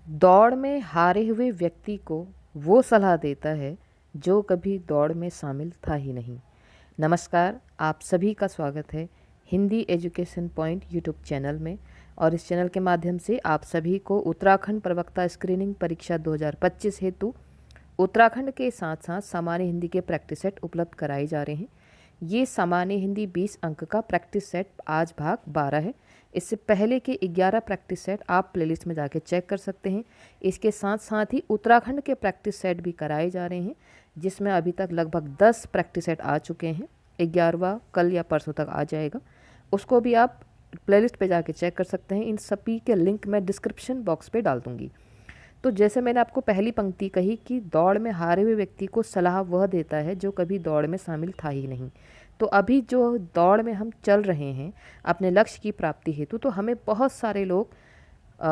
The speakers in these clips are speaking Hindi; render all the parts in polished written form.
दौड़ में हारे हुए व्यक्ति को वो सलाह देता है जो कभी दौड़ में शामिल था ही नहीं। नमस्कार, आप सभी का स्वागत है Hindi education point YouTube channel में। और इस चैनल के माध्यम से आप सभी को उत्तराखंड प्रवक्ता स्क्रीनिंग परीक्षा 2025 हेतु उत्तराखंड के साथ साथ सामान्य हिंदी के प्रैक्टिस सेट उपलब्ध कराए जा रहे हैं। ये सामान्य हिंदी 20 अंक का प्रैक्टिस सेट आज भाग 12 है। इससे पहले के 11 प्रैक्टिस सेट आप प्लेलिस्ट में जाके चेक कर सकते हैं। इसके साथ साथ ही उत्तराखंड के प्रैक्टिस सेट भी कराए जा रहे हैं, जिसमें अभी तक लगभग 10 प्रैक्टिस सेट आ चुके हैं। 11वां कल या परसों तक आ जाएगा, उसको भी आप प्लेलिस्ट पे जाके चेक कर सकते हैं। इन सभी के लिंक मैं डिस्क्रिप्शन बॉक्स पे डाल दूँगी। तो जैसे मैंने आपको पहली पंक्ति कही कि दौड़ में हारे हुए व्यक्ति को सलाह वह देता है जो कभी दौड़ में शामिल था ही नहीं। तो अभी जो दौड़ में हम चल रहे हैं अपने लक्ष्य की प्राप्ति हेतु, तो हमें बहुत सारे लोग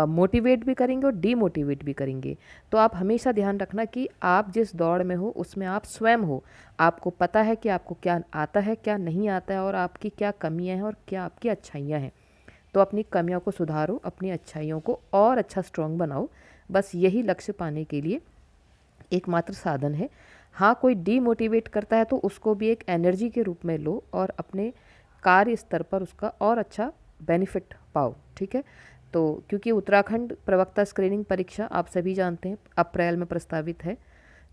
मोटिवेट भी करेंगे और डीमोटिवेट भी करेंगे। तो आप हमेशा ध्यान रखना कि आप जिस दौड़ में हो उसमें आप स्वयं हो। आपको पता है कि आपको क्या आता है, क्या नहीं आता है, और आपकी क्या कमियां हैं और क्या आपकी अच्छाइयां हैं। तो अपनी कमियों को सुधारो, अपनी अच्छाइयों को और अच्छा स्ट्रॉन्ग बनाओ। बस यही लक्ष्य पाने के लिए एकमात्र साधन है। हाँ, कोई डीमोटिवेट करता है तो उसको भी एक एनर्जी के रूप में लो और अपने कार्य स्तर पर उसका और अच्छा बेनिफिट पाओ। ठीक है। तो क्योंकि उत्तराखंड प्रवक्ता स्क्रीनिंग परीक्षा आप सभी जानते हैं अप्रैल में प्रस्तावित है।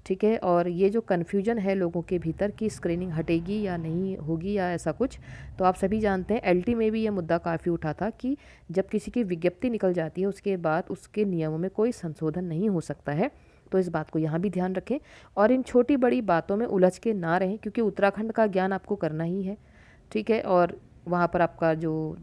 ठीक है। और ये जो कन्फ्यूजन है लोगों के भीतर कि स्क्रीनिंग हटेगी या नहीं होगी या ऐसा कुछ, तो आप सभी जानते हैं एलटी में भी ये मुद्दा काफ़ी उठा था कि जब किसी की विज्ञप्ति निकल जाती है उसके बाद उसके नियमों में कोई संशोधन नहीं हो सकता है। तो इस बात को यहाँ भी ध्यान रखें और इन छोटी बड़ी बातों में उलझ के ना रहें, क्योंकि उत्तराखंड का ज्ञान आपको करना ही है। ठीक है। और वहाँ पर आपका जो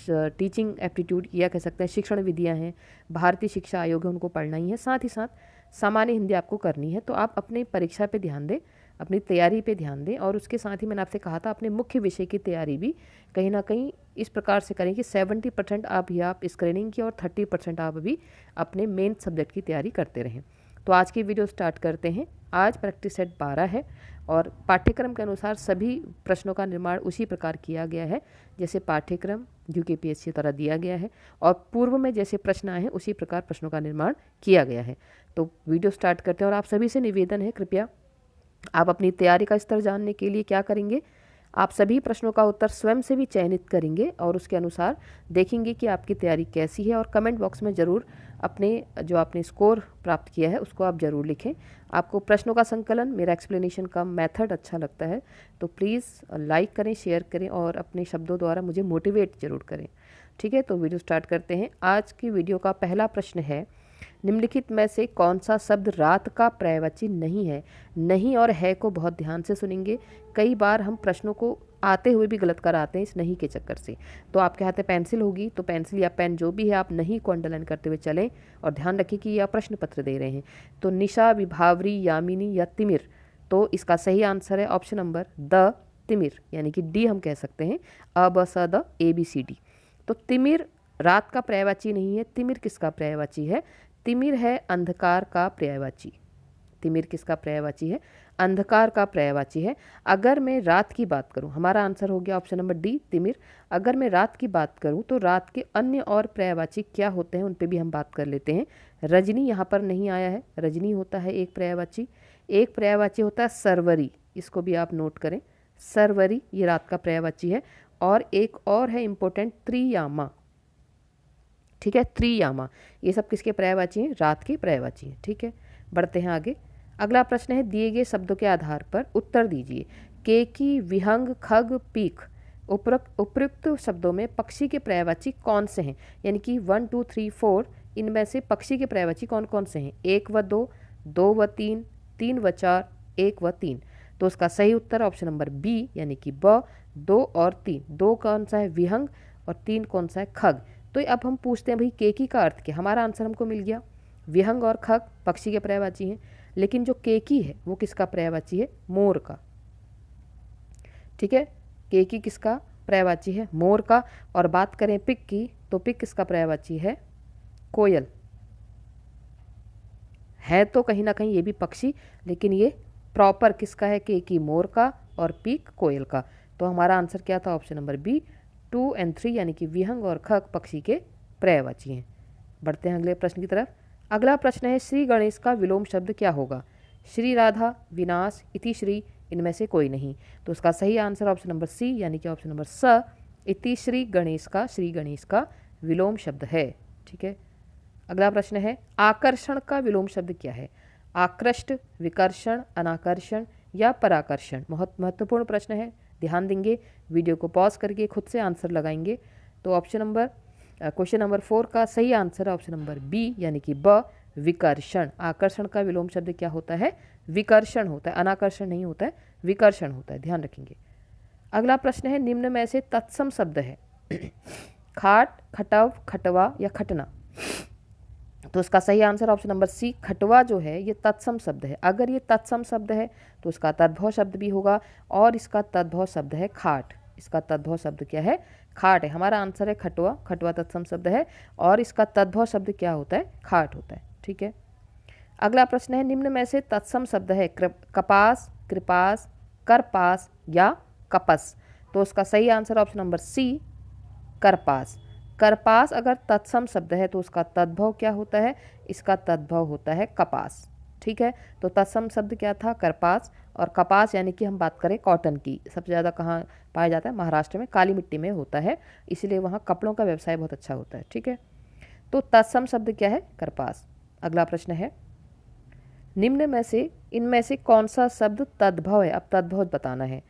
टीचिंग एप्टीट्यूड या कह सकते हैं शिक्षण विधियाँ हैं, भारतीय शिक्षा आयोग है, उनको पढ़ना ही है। साथ ही साथ सामान्य हिंदी आपको करनी है। तो आप अपनी परीक्षा पे ध्यान दें, अपनी तैयारी पे ध्यान दें। और उसके साथ ही मैंने आपसे कहा था अपने मुख्य विषय की तैयारी भी कहीं ना कहीं इस प्रकार से करें कि 70% आप स्क्रीनिंग की और 30% आप अभी अपने मेन सब्जेक्ट की तैयारी करते रहें। तो आज की वीडियो स्टार्ट करते हैं। आज प्रैक्टिस सेट 12 है और पाठ्यक्रम के अनुसार सभी प्रश्नों का निर्माण उसी प्रकार किया गया है जैसे पाठ्यक्रम यूकेपीएससी द्वारा दिया गया है, और पूर्व में जैसे प्रश्न आए हैं उसी प्रकार प्रश्नों का निर्माण किया गया है। तो वीडियो स्टार्ट करते हैं और आप सभी से निवेदन है, कृपया आप अपनी तैयारी का स्तर जानने के लिए क्या करेंगे, आप सभी प्रश्नों का उत्तर स्वयं से भी चयनित करेंगे और उसके अनुसार देखेंगे कि आपकी तैयारी कैसी है। और कमेंट बॉक्स में ज़रूर अपने जो आपने स्कोर प्राप्त किया है उसको आप ज़रूर लिखें। आपको प्रश्नों का संकलन, मेरा एक्सप्लेनेशन का मेथड अच्छा लगता है तो प्लीज़ लाइक करें, शेयर करें और अपने शब्दों द्वारा मुझे मोटिवेट ज़रूर करें। ठीक है। तो वीडियो स्टार्ट करते हैं। आज की वीडियो का पहला प्रश्न है, निम्नलिखित में से कौन सा शब्द रात का पर्यायवाची नहीं है। नहीं और है को बहुत ध्यान से सुनेंगे। कई बार हम प्रश्नों को आते हुए भी गलत कराते हैं इस नहीं के चक्कर से। तो आपके हाथ में पेंसिल होगी तो पेंसिल या पेन जो भी है आप नहीं को अंडरलाइन करते हुए चलें और ध्यान रखिए कि ये आप प्रश्न पत्र दे रहे हैं। तो निशा, विभावरी, यामिनी या तिमिर, तो इसका सही आंसर है ऑप्शन नंबर द तिमिर, यानी कि डी हम कह सकते हैं, अ ब स द ए बी सी डी। तो तिमिर रात का पर्यायवाची नहीं है। तिमिर किसका पर्यायवाची है? तिमिर है अंधकार का पर्यायवाची। तिमिर किसका पर्यायवाची है? अंधकार का पर्यायवाची है। अगर मैं रात की बात करूं, हमारा आंसर हो गया ऑप्शन नंबर डी तिमिर। अगर मैं रात की बात करूं तो रात के अन्य और पर्यायवाची क्या होते हैं उन पे भी हम बात कर लेते हैं। रजनी यहाँ पर नहीं आया है, रजनी होता है एक पर्यायवाची। एक पर्यायवाची होता है सरवरी, इसको भी आप नोट करें, सरवरी ये रात का पर्यायवाची है। और एक और है इंपॉर्टेंट, त्रियामा। ठीक है, त्रियामा, ये सब किसके पर्यायवाची हैं? रात के पर्यायवाची हैं। ठीक है, बढ़ते हैं आगे। अगला प्रश्न है, दिए गए शब्दों के आधार पर उत्तर दीजिए। केकी, विहंग, खग, पीक, उपयुक्त शब्दों में पक्षी के पर्यायवाची कौन से हैं? यानी कि 1 2 3 4 इनमें से पक्षी के पर्यायवाची कौन कौन से हैं? 1 व 2, 2 व 3, 3 व 4, 1 व 3। तो उसका सही उत्तर ऑप्शन नंबर बी, यानी कि ब, 2 और 3। 2 कौन सा है? विहंग, और 3 कौन सा है? खग। तो अब हम पूछते हैं भाई केकी का अर्थ क्या? हमारा आंसर हमको मिल गया, विहंग और खग पक्षी के पर्यायवाची हैं, लेकिन जो केकी है वो किसका पर्यायवाची है? मोर का। ठीक है, केकी किसका पर्यायवाची है? मोर का। और बात करें पिक की तो पिक किसका पर्यायवाची है? कोयल है। तो कहीं ना कहीं ये भी पक्षी, लेकिन ये प्रॉपर किसका है? केकी मोर का और पीक कोयल का। तो हमारा आंसर क्या था? ऑप्शन नंबर बी 2 और 3, यानी कि विहंग और खग पक्षी के पर्यायवाची हैं। बढ़ते हैं अगले प्रश्न की तरफ। अगला प्रश्न है श्री गणेश का विलोम शब्द क्या होगा? श्री राधा, विनाश, इति श्री, इनमें से कोई नहीं। तो उसका सही आंसर ऑप्शन नंबर सी यानी कि ऑप्शन नंबर स, इति श्री गणेश का विलोम शब्द है। ठीक है। अगला प्रश्न है आकर्षण का विलोम शब्द क्या है? आकृष्ट, विकर्षण, अनाकर्षण या पराकर्षण? बहुत महत्वपूर्ण प्रश्न है, ध्यान देंगे, वीडियो को पॉज करके खुद से आंसर लगाएंगे। तो क्वेश्चन नंबर 4 का सही आंसर है ऑप्शन नंबर बी यानी कि ब, विकर्षण। आकर्षण का विलोम शब्द क्या होता है? विकर्षण होता है, अनाकर्षण नहीं होता है, विकर्षण होता है, ध्यान रखेंगे। अगला प्रश्न है निम्न में से तत्सम शब्द है खाट, खटव, खटवा या खटना? तो उसका सही आंसर ऑप्शन नंबर सी, खटवा जो है ये तत्सम शब्द है। अगर ये तत्सम शब्द है तो उसका तद्भव शब्द भी होगा और इसका तद्भव शब्द है खाट। इसका तद्भव शब्द क्या है? खाट है। हमारा आंसर है खटवा। खटवा तत्सम शब्द है और इसका तद्भव शब्द क्या होता है? खाट होता है। ठीक है। अगला प्रश्न है निम्न में से तत्सम शब्द है कपास, कृपास, करपास या कपस? तो उसका सही आंसर ऑप्शन नंबर सी, करपास। करपास अगर तत्सम शब्द है तो उसका तद्भव क्या होता है? इसका तद्भव होता है कपास। ठीक है। तो तत्सम शब्द क्या था? करपास। और कपास यानी कि हम बात करें कॉटन की, सबसे ज़्यादा कहाँ पाया जाता है? महाराष्ट्र में, काली मिट्टी में होता है, इसलिए वहाँ कपड़ों का व्यवसाय बहुत अच्छा होता है। ठीक है। तो तत्सम शब्द क्या है? करपास। अगला प्रश्न है निम्न में से इनमें से कौन सा शब्द तद्भव है? अब तद्भव बताना है।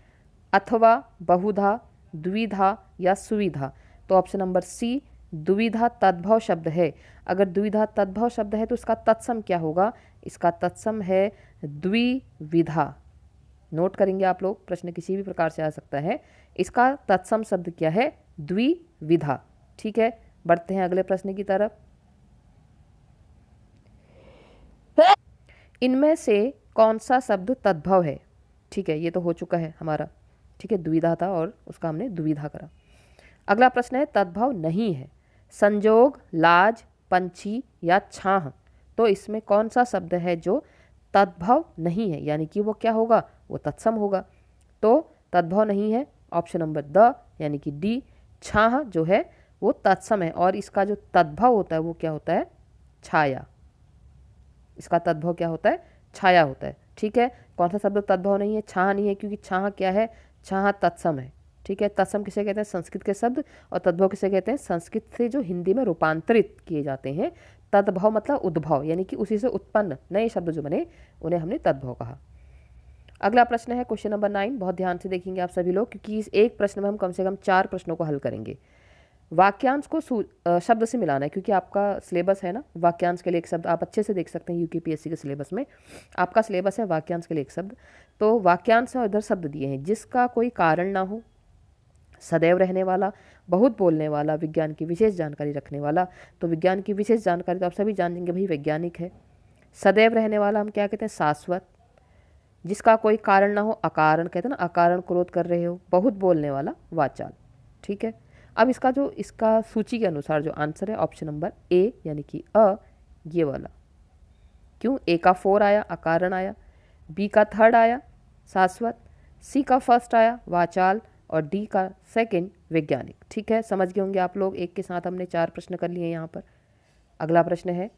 अथवा, बहुधा, द्विधा या सुविधा? तो ऑप्शन नंबर सी, द्विधा तद्भव शब्द है। अगर द्विधा तद्भव शब्द है तो इसका तत्सम क्या होगा? इसका तत्सम है द्विविधा। नोट करेंगे आप लोग, प्रश्न किसी भी प्रकार से आ सकता है। इसका तत्सम शब्द क्या है? द्विविधा। ठीक है। बढ़ते हैं अगले प्रश्न की तरफ। इनमें से कौन सा शब्द तद्भव है? ठीक है, ये तो हो चुका है हमारा। ठीक है, द्विधा था और उसका हमने दुविधा करा। अगला प्रश्न है तद्भव नहीं है। संजोग, लाज, पंछी या छाह? तो इसमें कौन सा शब्द है जो तद्भव नहीं है, यानी कि वो क्या होगा? वो तत्सम होगा। तो तद्भव नहीं है ऑप्शन नंबर द यानी कि डी। छाह जो है वो तत्सम है और इसका जो तद्भव होता है वो क्या होता है? छाया। इसका तद्भव क्या होता है? छाया होता है। ठीक है। कौन सा शब्द तद्भव नहीं है? छाह नहीं है, क्योंकि छाह क्या है? छाह तत्सम है। ठीक है। तत्सम किसे कहते हैं? संस्कृत के शब्द। और तद्भव किसे कहते हैं? संस्कृत से जो हिंदी में रूपांतरित किए जाते हैं। तद्भव मतलब उद्भव, यानी कि उसी से उत्पन्न नए शब्द जो बने उन्हें हमने तद्भव कहा। अगला प्रश्न है क्वेश्चन नंबर 9। बहुत ध्यान से देखेंगे आप सभी लोग, क्योंकि इस एक प्रश्न में हम कम से कम 4 प्रश्नों को हल करेंगे। वाक्यांश को शब्द से मिलाना है, क्योंकि आपका सिलेबस है ना, वाक्यांश के लिए एक शब्द आप अच्छे से देख सकते हैं। यूकेपीएससी के सिलेबस में आपका सिलेबस है वाक्यांश के लिए एक शब्द। तो वाक्यांश और इधर शब्द दिए हैं जिसका कोई कारण ना हो, सदैव रहने वाला, बहुत बोलने वाला, विज्ञान की विशेष जानकारी रखने वाला। तो विज्ञान की विशेष जानकारी तो आप सभी जानेंगे भाई, वैज्ञानिक है। सदैव रहने वाला हम क्या कहते हैं? शाश्वत। जिसका कोई कारण ना हो, अकारण कहते हैं ना, अकारण क्रोध कर रहे हो। बहुत बोलने वाला, वाचाल। ठीक है। अब इसका सूची के अनुसार जो आंसर है ऑप्शन नंबर ए यानी कि अ, ये वाला। क्यों? ए का 4 आया, अकारण आया। बी का 3rd आया, शाश्वत। सी का 1st आया, वाचाल। और डी का 2nd, वैज्ञानिक। ठीक है, समझ गए होंगे आप लोग। एक के साथ हमने 4 प्रश्न कर लिए यहाँ पर। अगला प्रश्न है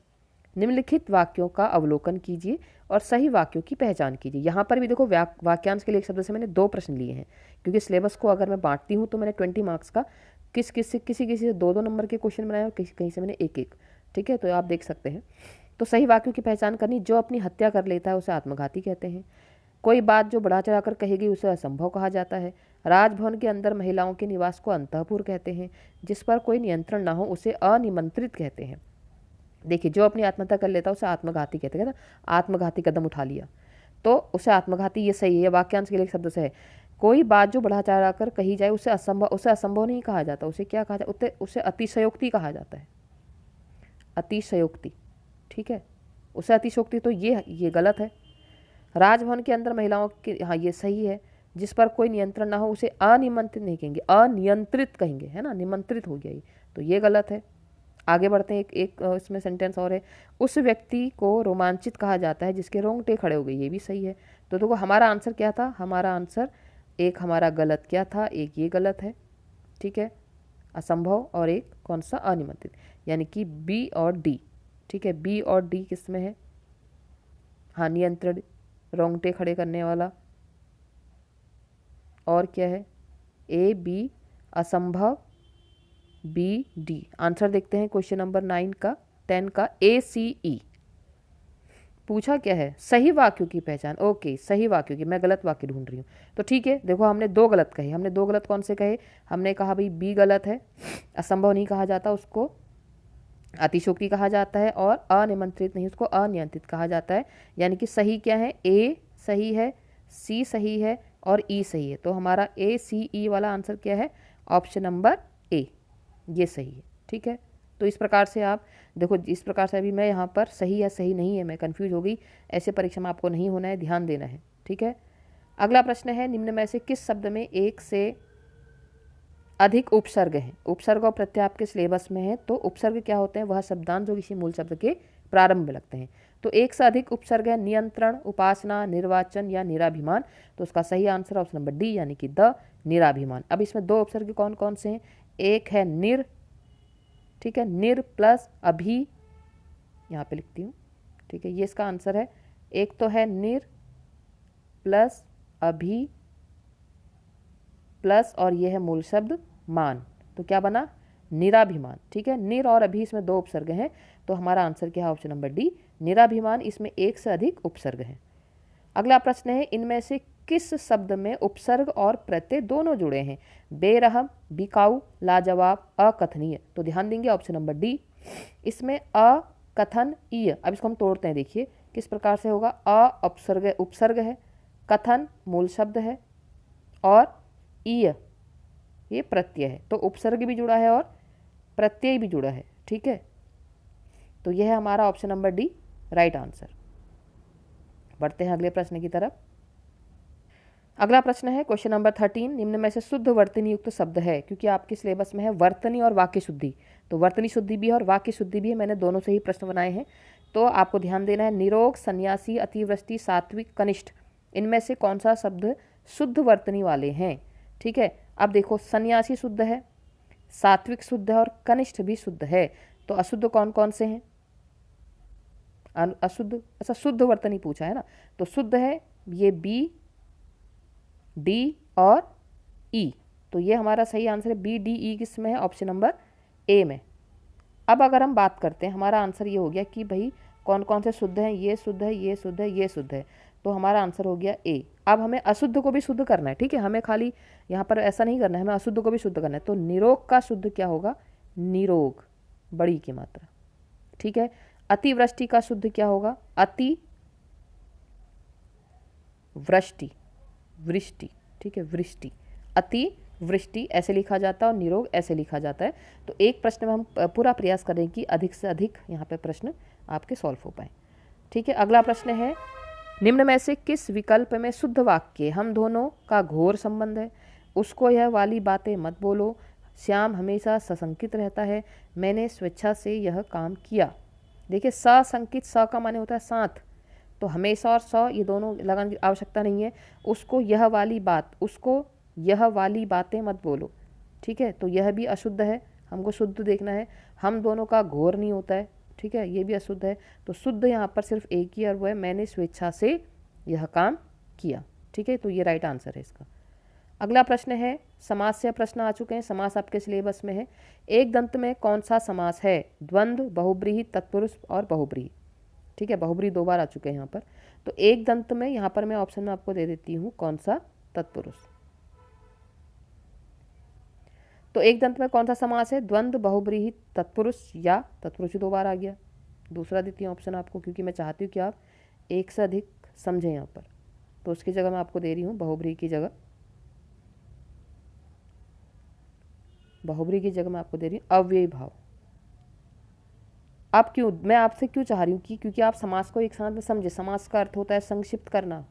निम्नलिखित वाक्यों का अवलोकन कीजिए और सही वाक्यों की पहचान कीजिए। यहाँ पर भी देखो वाक्यांश के लिए एक शब्द से मैंने 2 प्रश्न लिए हैं, क्योंकि सिलेबस को अगर मैं बांटती हूँ तो मैंने 20 मार्क्स का किसी से 2-2 नंबर के क्वेश्चन बनाए और कहीं से मैंने 1-1। ठीक है, तो आप देख सकते हैं। तो सही वाक्यों की पहचान करनी। जो अपनी हत्या कर लेता है उसे आत्मघाती कहते हैं। कोई बात जो बढ़ा चढ़ाकर कहेगी उसे असंभव कहा जाता है। राजभवन के अंदर महिलाओं के निवास को अंतःपुर कहते हैं। जिस पर कोई नियंत्रण ना हो उसे अनिमंत्रित कहते हैं। देखिए, जो अपनी आत्महत्या कर लेता है उसे आत्मघाती कहते हैं ना, आत्मघाती कदम उठा लिया तो उसे आत्मघाती, ये सही है। वाक्यांश के लिए एक शब्द से है। कोई बात जो बढ़ा चढ़ा कर कही जाए उसे असंभव नहीं कहा जाता। उसे क्या कहा जाता? उसे अतिशयोक्ति कहा जाता है। अतिशयोक्ति। ठीक है, उसे अतिशयोक्ति, तो ये गलत है। राजभवन के अंदर महिलाओं के, हाँ ये सही है। जिस पर कोई नियंत्रण ना हो उसे अनिमंत्रित नहीं कहेंगे, अनियंत्रित कहेंगे, है ना, निमंत्रित हो गया ये, तो ये गलत है। आगे बढ़ते हैं। एक इसमें सेंटेंस और है। उस व्यक्ति को रोमांचित कहा जाता है जिसके रोंगटे खड़े हो गए, ये भी सही है। तो देखो हमारा आंसर क्या था? हमारा आंसर एक हमारा गलत क्या था? एक ये गलत है। ठीक है, असंभव, और एक कौन सा? अनिमंत्रित, यानी कि बी और डी। ठीक है, बी और डी किस में है? हाँ, नियंत्रण, रोंगटे खड़े करने वाला। और क्या है? ए बी, असंभव, बी डी। आंसर देखते हैं क्वेश्चन नंबर 9 का 10 का, ए सी ई। पूछा क्या है? सही वाक्यों की पहचान। ओके, सही वाक्यों की, मैं गलत वाक्य ढूंढ रही हूँ। तो ठीक है, देखो हमने 2 गलत कहे। हमने 2 गलत कौन से कहे? हमने कहा भाई बी गलत है, असंभव नहीं कहा जाता उसको, अतिशयोक्ति कहा जाता है, और अनिमंत्रित नहीं, उसको अनियंत्रित कहा जाता है। यानी कि सही क्या है? ए सही है, सी सही है और ई सही है। तो हमारा ए सी ई वाला आंसर क्या है? ऑप्शन नंबर ए, ये सही है। ठीक है, तो इस प्रकार से आप देखो, इस प्रकार से अभी मैं यहाँ पर सही है सही नहीं है मैं कंफ्यूज हो गई, ऐसे परीक्षा में आपको नहीं होना है, ध्यान देना है। ठीक है, अगला प्रश्न है, निम्न में से किस शब्द में एक से अधिक उपसर्ग हैं? उपसर्ग और प्रत्यय आपके सिलेबस में है। तो उपसर्ग क्या होते हैं? वह शब्दांश जो किसी मूल शब्द के प्रारंभ में लगते हैं। तो एक से अधिक उपसर्ग है, नियंत्रण, उपासना, निर्वाचन या निराभिमान। तो उसका सही आंसर ऑप्शन नंबर डी, यानी कि द निराभिमान। अब इसमें 2 उपसर्ग कौन कौन से हैं? एक है निर, ठीक है, निर प्लस अभी, यहाँ पे लिखती हूँ, ठीक है, ये इसका आंसर है। एक तो है निर प्लस अभी प्लस और ये है मूल शब्द मान, तो क्या बना? निराभिमान। ठीक है, निर और अभी इसमें 2 उपसर्ग हैं, तो हमारा आंसर क्या है? ऑप्शन नंबर डी, निराभिमान। इसमें एक से अधिक उपसर्ग हैं। अगला प्रश्न है, इनमें से किस शब्द में उपसर्ग और प्रत्यय दोनों जुड़े हैं? बेरहम, बिकाऊ, लाजवाब, अकथनीय। तो ध्यान देंगे ऑप्शन नंबर डी। इसमें अकथनीय, अब इसको हम तोड़ते हैं, देखिए किस प्रकार से होगा। अ उपसर्ग, उपसर्ग है, कथन मूल शब्द है, और ईय ये प्रत्यय है। तो उपसर्ग भी जुड़ा है और प्रत्यय भी जुड़ा है। ठीक है, तो यह है हमारा option number D right answer. बढ़ते हैं अगले प्रश्न की तरफ। अगला प्रश्न है क्वेश्चन नंबर 13, निम्न में से शुद्ध वर्तनी युक्त शब्द है? क्योंकि आपके सिलेबस में है वर्तनी और वाक्य शुद्धि, तो वर्तनी शुद्धि भी है और वाक्य शुद्धि भी है। मैंने दोनों से ही प्रश्न बनाए हैं, तो आपको ध्यान देना है। निरोग, सन्यासी, अतिवृष्टि, सात्विक, कनिष्ठ, इनमें से कौन सा शब्द शुद्ध वर्तनी वाले हैं? ठीक है, अब देखो, सन्यासी शुद्ध है, सात्विक शुद्ध है और कनिष्ठ भी शुद्ध है। तो अशुद्ध कौन कौन से हैं? अशुद्ध, अच्छा शुद्ध वर्तनी पूछा है ना, तो शुद्ध है ये बी, डी और ई। तो ये हमारा सही आंसर है, बी डी ई किस में है? ऑप्शन नंबर ए में। अब अगर हम बात करते हैं, हमारा आंसर ये हो गया कि भाई कौन कौन से शुद्ध हैं? ये शुद्ध है, ये शुद्ध है, ये शुद्ध है। तो हमारा आंसर हो गया ए। अब हमें अशुद्ध को भी शुद्ध करना है। ठीक है, हमें खाली यहाँ पर ऐसा नहीं करना है, हमें अशुद्ध को भी शुद्ध करना है। तो निरोग का शुद्ध क्या होगा? निरोग, बड़ी की मात्रा। ठीक है, अतिवृष्टि का शुद्ध क्या होगा? अति वृष्टि, वृष्टि। ठीक है, वृष्टि, अति वृष्टि ऐसे लिखा जाता है और निरोग ऐसे लिखा जाता है। तो एक प्रश्न में हम पूरा प्रयास करें कि अधिक से अधिक यहाँ पे प्रश्न आपके सॉल्व हो पाए। ठीक है, अगला प्रश्न है, निम्न में से किस विकल्प में शुद्ध वाक्य हम दोनों का घोर संबंध है? उसको यह वाली बातें मत बोलो, श्याम हमेशा सशंकित रहता है, मैंने स्वेच्छा से यह काम किया। देखिए, सशंकित, स का माने होता है साथ, तो हमेशा और स ये दोनों लगाने की आवश्यकता नहीं है। उसको यह वाली बात, उसको यह वाली बातें मत बोलो। ठीक है, तो यह भी अशुद्ध है, हमको शुद्ध देखना है। हम दोनों का घोर नहीं होता है, ठीक है, ये भी अशुद्ध है। तो शुद्ध यहाँ पर सिर्फ एक ही, और वो है मैंने स्वेच्छा से यह काम किया। ठीक है, तो ये राइट आंसर है इसका। अगला प्रश्न है, समास से प्रश्न आ चुके हैं, समास आपके सिलेबस में है। एक दंत में कौन सा समास है? द्वंद्व, बहुब्रीहि, तत्पुरुष और बहुब्रीहि। ठीक है, बहुब्रीहि 2 बार आ चुके हैं यहाँ पर। तो एक दंत में यहाँ पर मैं ऑप्शन में आपको दे देती हूँ कौन सा? तत्पुरुष। तो एक दंत में कौन सा समास है? द्वंद्व, बहुब्रीहि, तत्पुरुष, या तत्पुरुष 2 बार आ गया। दूसरा देती हूँ ऑप्शन आपको, क्योंकि मैं चाहती हूँ कि आप एक से अधिक समझें यहाँ पर, तो उसकी जगह मैं आपको दे रही हूँ बहुब्रीहि की जगह, बहुब्रीहि की जगह मैं आपको दे रही हूँ अव्ययी भाव। आप क्यों, मैं आपसे क्यों चाह रही हूँ कि क्योंकि आप समास को एक साथ में समझे। समास का अर्थ होता है संक्षिप्त करना,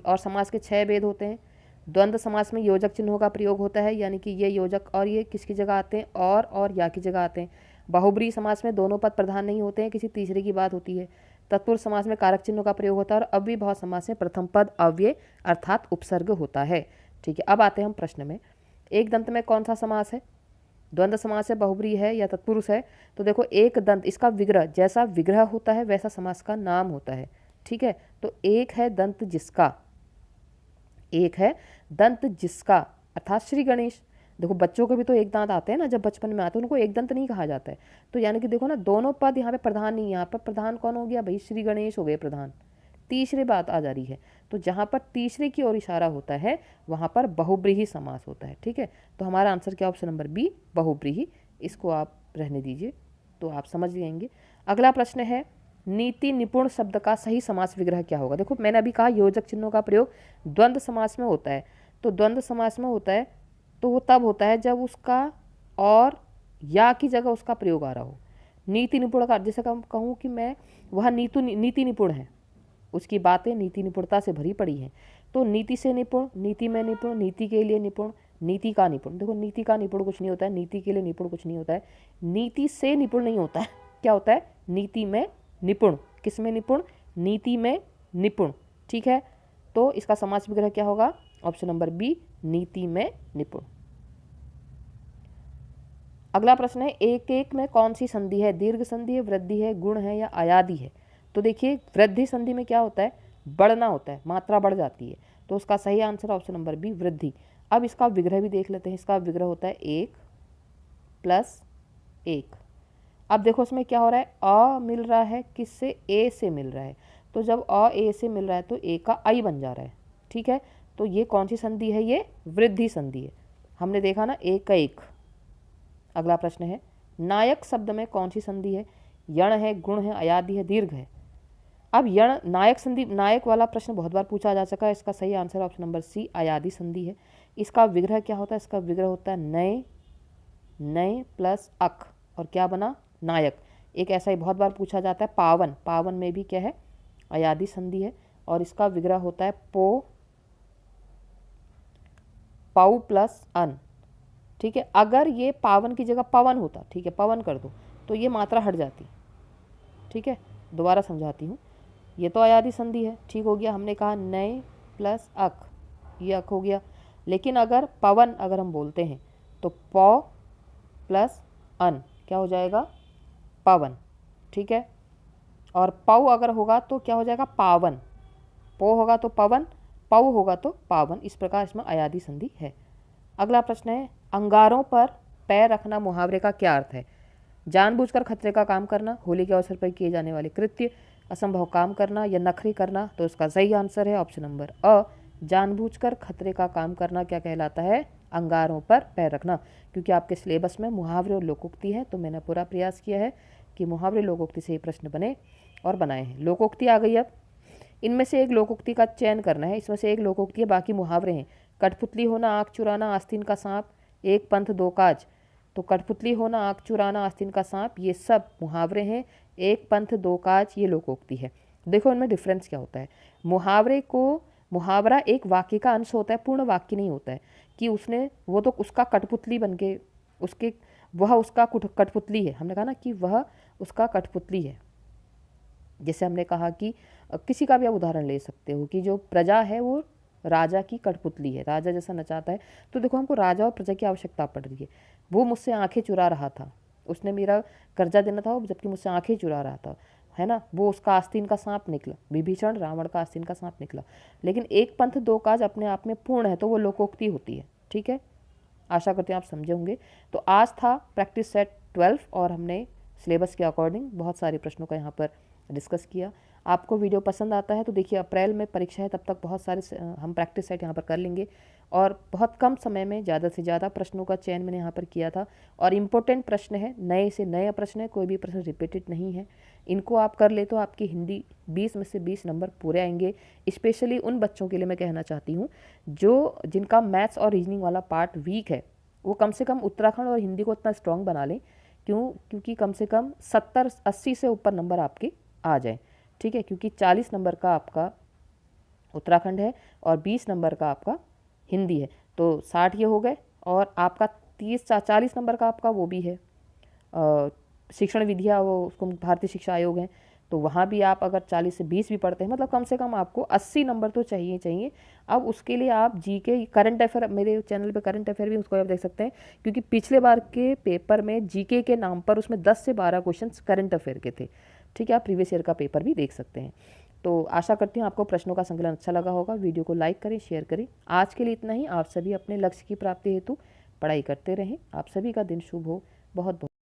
और समास के 6 भेद होते हैं। द्वंद्व समास में योजक चिन्हों का प्रयोग होता है, यानी कि ये योजक और ये किसकी जगह आते हैं? और या की जगह आते हैं। बहुब्रीहि समास में दोनों पद प्रधान नहीं होते हैं, किसी तीसरे की बात होती है। तत्पुरुष समास में कारक चिन्हों का प्रयोग होता है, और अव्ययी भाव समास में प्रथम पद अव्यय अर्थात उपसर्ग होता है। ठीक है, अब आते हैं हम प्रश्न में। एक दंत में कौन सा समास है? द्वंद्व समास है, बहुब्रीहि है या तत्पुरुष है, तो देखो एक दंत, इसका विग्रह, जैसा विग्रह होता है वैसा समास का नाम होता है। ठीक है, तो एक है दंत जिसका, एक है दंत जिसका अर्थात श्री गणेश। देखो बच्चों के भी तो एक दांत आते हैं ना, जब बचपन में आते हैं उनको एक दंत नहीं कहा जाता है। तो यानी कि देखो ना, दोनों पद यहाँ पे प्रधान नहीं, यहाँ पर प्रधान कौन हो गया भाई, श्री गणेश हो गए प्रधान। तीसरी बात आ जा रही है, तो जहाँ पर तीसरे की ओर इशारा होता है वहाँ पर बहुब्रीहि समास होता है। ठीक है, तो हमारा आंसर क्या, ऑप्शन नंबर बी बहुब्रीहि, इसको आप रहने दीजिए, तो आप समझ जाएंगे। अगला प्रश्न है, नीति निपुण शब्द का सही समास विग्रह क्या होगा। देखो मैंने अभी कहा योजक चिन्हों का प्रयोग द्वंद्व समास में होता है, तो द्वंद्व समास में होता है तो वो तब होता है जब उसका और या की जगह उसका प्रयोग आ रहा हो। नीति निपुण का, जैसे कहूँ कि मैं वह नीति निपुण है, उसकी बातें नीति निपुणता से भरी पड़ी हैं, तो नीति से निपुण, नीति में निपुण, नीति के लिए निपुण, नीति का निपुण। देखो नीति का निपुण कुछ नहीं होता है, नीति के लिए निपुण कुछ नहीं होता है, नीति से निपुण नहीं होता है, क्या होता है, नीति में निपुण। किस में निपुण, नीति में निपुण। ठीक है, तो इसका समास विग्रह क्या होगा, ऑप्शन नंबर बी नीति में निपुण। अगला प्रश्न है, एक एक में कौन सी संधि है, दीर्घ संधि है, वृद्धि है, गुण है या आयादी है। तो देखिए वृद्धि संधि में क्या होता है, बढ़ना होता है, मात्रा बढ़ जाती है, तो उसका सही आंसर ऑप्शन नंबर बी वृद्धि। अब इसका विग्रह भी देख लेते हैं, इसका विग्रह होता है एक प्लस एक। अब देखो इसमें क्या हो रहा है, अ मिल रहा है किससे, ए से मिल रहा है, तो जब अ ए से मिल रहा है तो ए का आई बन जा रहा है। ठीक है, तो ये कौन सी संधि है, ये वृद्धि संधि है, हमने देखा ना एक का एक। अगला प्रश्न है, नायक शब्द में कौन सी संधि है, यण है, गुण है, अयादि है, दीर्घ है। अब यण नायक संधि, नायक वाला प्रश्न बहुत बार पूछा जा चुका है, इसका सही आंसर ऑप्शन नंबर सी अयादि संधि है। इसका विग्रह क्या होता है, इसका विग्रह होता है नए, नए प्लस अक और क्या बना, नायक। एक ऐसा ही बहुत बार पूछा जाता है पावन, पावन में भी क्या है, अयादि संधि है, और इसका विग्रह होता है पो, पाउ प्लस अन। ठीक है, अगर ये पावन की जगह पवन होता, ठीक है पवन कर दो, तो ये मात्रा हट जाती। ठीक है, दोबारा समझाती हूँ, ये तो अयादि संधि है, ठीक हो गया, हमने कहा नए प्लस अक, ये अक हो गया, लेकिन अगर पवन अगर हम बोलते हैं तो पौ प्लस अन क्या हो जाएगा, पवन। ठीक है, और पौ अगर होगा तो क्या हो जाएगा, पावन। पो होगा तो पवन, पौ होगा तो पावन, इस प्रकार इसमें अयादि संधि है। अगला प्रश्न है, अंगारों पर पैर रखना मुहावरे का क्या अर्थ है। जानबूझकर खतरे का काम करना, होली के अवसर पर किए जाने वाले कृत्य, असंभव काम करना या नखरी करना। तो इसका सही आंसर है ऑप्शन नंबर अ, जानबूझकर खतरे का काम करना क्या कहलाता है, अंगारों पर पैर रखना। क्योंकि आपके सिलेबस में मुहावरे और लोकोक्ति है, तो मैंने पूरा प्रयास किया है कि मुहावरे लोकोक्ति से ही प्रश्न बने और बनाए हैं। लोकोक्ति आ गई, अब इनमें से एक लोकोक्ति का चयन करना है, इसमें से एक लोकोक्ति है, बाकी मुहावरे हैं। कठपुतली होना, आँख चुराना, आस्तीन का सांप, एक पंथ दो काज। तो कठपुतली होना, आँख चुराना, आस्तीन का सांप, ये सब मुहावरे हैं, एक पंथ दो काज ये लोकोक्ति है। देखो इनमें डिफरेंस क्या होता है, मुहावरे को, मुहावरा एक वाक्य का अंश होता है, पूर्ण वाक्य नहीं होता है कि उसने, वो तो उसका कठपुतली बन के, उसके, वह उसका कठपुतली है, हमने कहा ना कि वह उसका कठपुतली है। जैसे हमने कहा कि किसी का भी आप उदाहरण ले सकते हो कि जो प्रजा है वो राजा की कठपुतली है, राजा जैसा नचाता है। तो देखो हमको राजा और प्रजा की आवश्यकता पड़ रही है, वो मुझसे आंखें चुरा रहा था, उसने मेरा कर्जा देना था जबकि मुझसे आंखें चुरा रहा था, है ना, वो उसका आस्तीन का सांप निकला, विभीषण रावण का आस्तीन का सांप निकला। लेकिन एक पंथ दो काज अपने आप में पूर्ण है, तो वो लोकोक्ति होती है। ठीक है, आशा करते हैं आप समझे होंगे। तो आज था प्रैक्टिस सेट 12 और हमने सिलेबस के अकॉर्डिंग बहुत सारे प्रश्नों का यहाँ पर डिस्कस किया। आपको वीडियो पसंद आता है तो देखिए, अप्रैल में परीक्षा है, तब तक बहुत सारे हम प्रैक्टिस सेट यहाँ पर कर लेंगे और बहुत कम समय में ज़्यादा से ज़्यादा प्रश्नों का चयन मैंने यहाँ पर किया था। और इम्पोर्टेंट प्रश्न है, नए से नए प्रश्न है, कोई भी प्रश्न रिपीटेड नहीं है। इनको आप कर ले तो आपकी हिंदी 20 में से 20 नंबर पूरे आएंगे। स्पेशली उन बच्चों के लिए मैं कहना चाहती हूँ जो जिनका मैथ्स और रीजनिंग वाला पार्ट वीक है, वो कम से कम उत्तराखंड और हिंदी को इतना स्ट्रॉन्ग बना लें, क्योंकि कम से कम 70-80 से ऊपर नंबर आपके आ जाए। ठीक है, क्योंकि 40 नंबर का आपका उत्तराखंड है और 20 नंबर का आपका हिंदी है, तो 60 ये हो गए। और आपका 30-40 नंबर का आपका वो भी है शिक्षण विधियाँ, वो उसको भारतीय शिक्षा आयोग है, तो वहाँ भी आप अगर 40 से 20 भी पढ़ते हैं, मतलब कम से कम आपको 80 नंबर तो चाहिए चाहिए। अब उसके लिए आप जीके करंट अफेयर, मेरे चैनल पे करंट अफेयर भी उसको आप देख सकते हैं, क्योंकि पिछले बार के पेपर में जीके के नाम पर उसमें 10 से 12 क्वेश्चन करंट अफेयर के थे। ठीक है, आप प्रीवियस ईयर का पेपर भी देख सकते हैं। तो आशा करती हूँ आपको प्रश्नों का संकलन अच्छा लगा होगा। वीडियो को लाइक करें, शेयर करें। आज के लिए इतना ही। आप सभी अपने लक्ष्य की प्राप्ति हेतु पढ़ाई करते रहें। आप सभी का दिन शुभ हो। बहुत बहुत